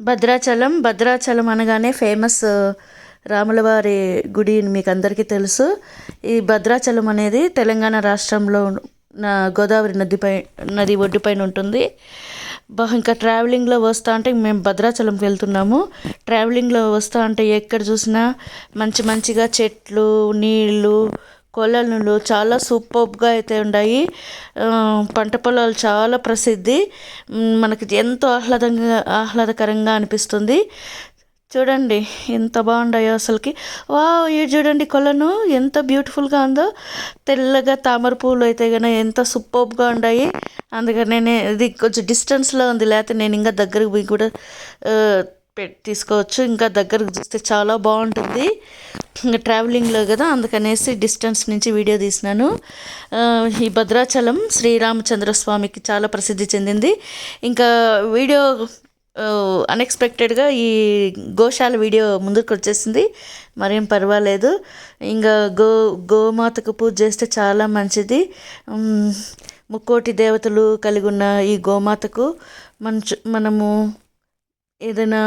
భద్రాచలం అనగానే ఫేమస్ రాములవారి గుడి మీకు అందరికీ తెలుసు. ఈ భద్రాచలం అనేది తెలంగాణ రాష్ట్రంలో గోదావరి నది ఒడ్డుపైన ఉంటుంది. ఇంకా ట్రావెలింగ్లో వస్తా అంటే మేము భద్రాచలంకి వెళ్తున్నాము. ట్రావెలింగ్లో వస్తా అంటే ఎక్కడ చూసినా మంచిగా చెట్లు, నీళ్ళు, కొలనులు చాలా సూపర్గా అయితే ఉన్నాయి. పంట పొలాలు చాలా ప్రసిద్ధి. మనకి ఎంతో ఆహ్లాదకరంగా అనిపిస్తుంది. చూడండి ఎంత బాగుండాయో అసలుకి. ఇది చూడండి కొలను ఎంత బ్యూటిఫుల్గా ఉందో. తెల్లగా తామర పూలు అయితే కనుక ఎంత సూపర్గా ఉన్నాయి. అందుకని ఇది కొంచెం డిస్టెన్స్లో ఉంది, లేకపోతే నేను ఇంకా దగ్గరకు పోయి కూడా తీసుకోవచ్చు. ఇంకా దగ్గరకు చూస్తే చాలా బాగుంటుంది. ఇంకా ట్రావెలింగ్లో కదా, అందుకనేసి డిస్టెన్స్ నుంచి వీడియో తీసినాను. ఈ భద్రాచలం శ్రీరామచంద్ర స్వామికి చాలా ప్రసిద్ధి చెందింది. ఇంకా వీడియో అన్ఎక్స్పెక్టెడ్గా ఈ గోశాల వీడియో ముందుకు వచ్చేసింది. మరేం పర్వాలేదు. ఇంకా గోమాతకు పూజ చేస్తే చాలా మంచిది. ముక్కోటి దేవతలు కలిగి ఉన్న ఈ గోమాతకు మనము ఏదైనా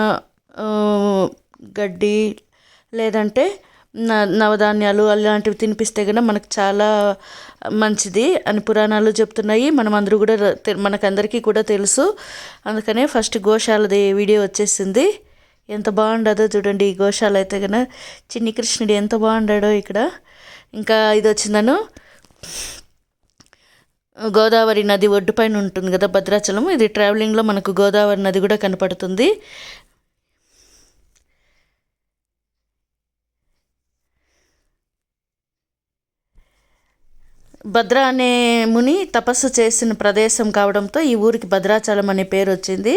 గడ్డి లేదంటే నవధాన్యాలు అలాంటివి తినిపిస్తే కనుక మనకు చాలా మంచిది అని పురాణాలు చెప్తున్నాయి. అందరూ కూడా మనకందరికీ కూడా తెలుసు. అందుకనే ఫస్ట్ గోశాలది వీడియో వచ్చేసింది. ఎంత బాగుండదో చూడండి. ఈ గోశాల అయితే కనుక చిన్ని కృష్ణుడు ఎంత బాగుండాడో ఇక్కడ. ఇంకా ఇది వచ్చిందను గోదావరి నది ఒడ్డుపైన ఉంటుంది కదా భద్రాచలం. ఇది ట్రావెలింగ్లో మనకు గోదావరి నది కూడా కనపడుతుంది. భద్ర అనే ముని తపస్సు చేసిన ప్రదేశం కావడంతో ఈ ఊరికి భద్రాచలం అనే పేరు వచ్చింది.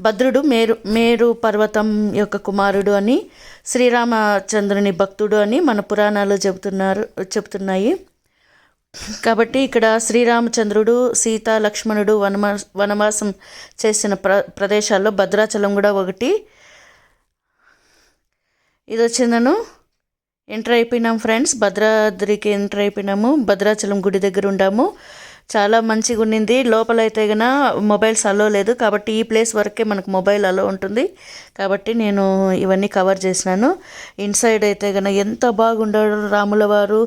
భద్రుడు మేరు పర్వతం యొక్క కుమారుడు అని, శ్రీరామచంద్రుని భక్తుడు అని మన పురాణాలు చెబుతున్నాయి. కాబట్టి ఇక్కడ శ్రీరామచంద్రుడు, సీత, లక్ష్మణుడు వనవాసం చేసిన ప్రదేశాల్లో భద్రాచలం కూడా ఒకటి. ఇది వచ్చిందను ఎంటర్ అయిపోయినాం ఫ్రెండ్స్. భద్రాద్రికి ఎంటర్ అయిపోయినాము. భద్రాచలం గుడి దగ్గర ఉండాము. చాలా మంచిగా ఉండింది. లోపలైతే గన మొబైల్స్ అలో లేదు, కాబట్టి ఈ ప్లేస్ వరకే మనకు మొబైల్ అలో ఉంటుంది. కాబట్టి నేను ఇవన్నీ కవర్ చేసినాను. ఇన్సైడ్ అయితే గన ఎంత బాగుండాడు రాముల వారు,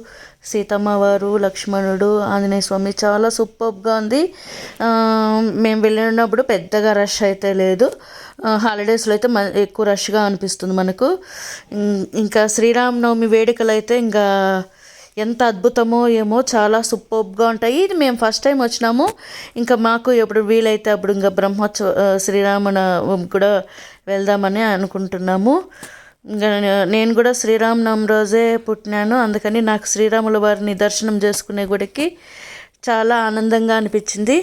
సీతమ్మ వారు, లక్ష్మణుడు, ఆంజనేయ స్వామి చాలా సూపర్గా ఉంది. మేము వెళ్ళినప్పుడు పెద్దగా రష్ అయితే లేదు. హాలిడేస్లో అయితే ఎక్కువ రష్గా అనిపిస్తుంది మనకు. ఇంకా శ్రీరామనవమి వేడుకలు అయితే ఇంకా ఎంత అద్భుతమో ఏమో, చాలా సూపర్గా ఉంటాయి. ఇది మేము ఫస్ట్ టైం వచ్చినాము. ఇంకా మాకు ఎప్పుడు వీలైతే అప్పుడు ఇంకా శ్రీరామనవమి కూడా వెళ్దామని అనుకుంటున్నాము. ఇంకా నేను కూడా శ్రీరామనవమి రోజే పుట్టినాను. అందుకని నాకు శ్రీరాముల వారిని దర్శనం చేసుకునే గుడికి చాలా ఆనందంగా అనిపించింది.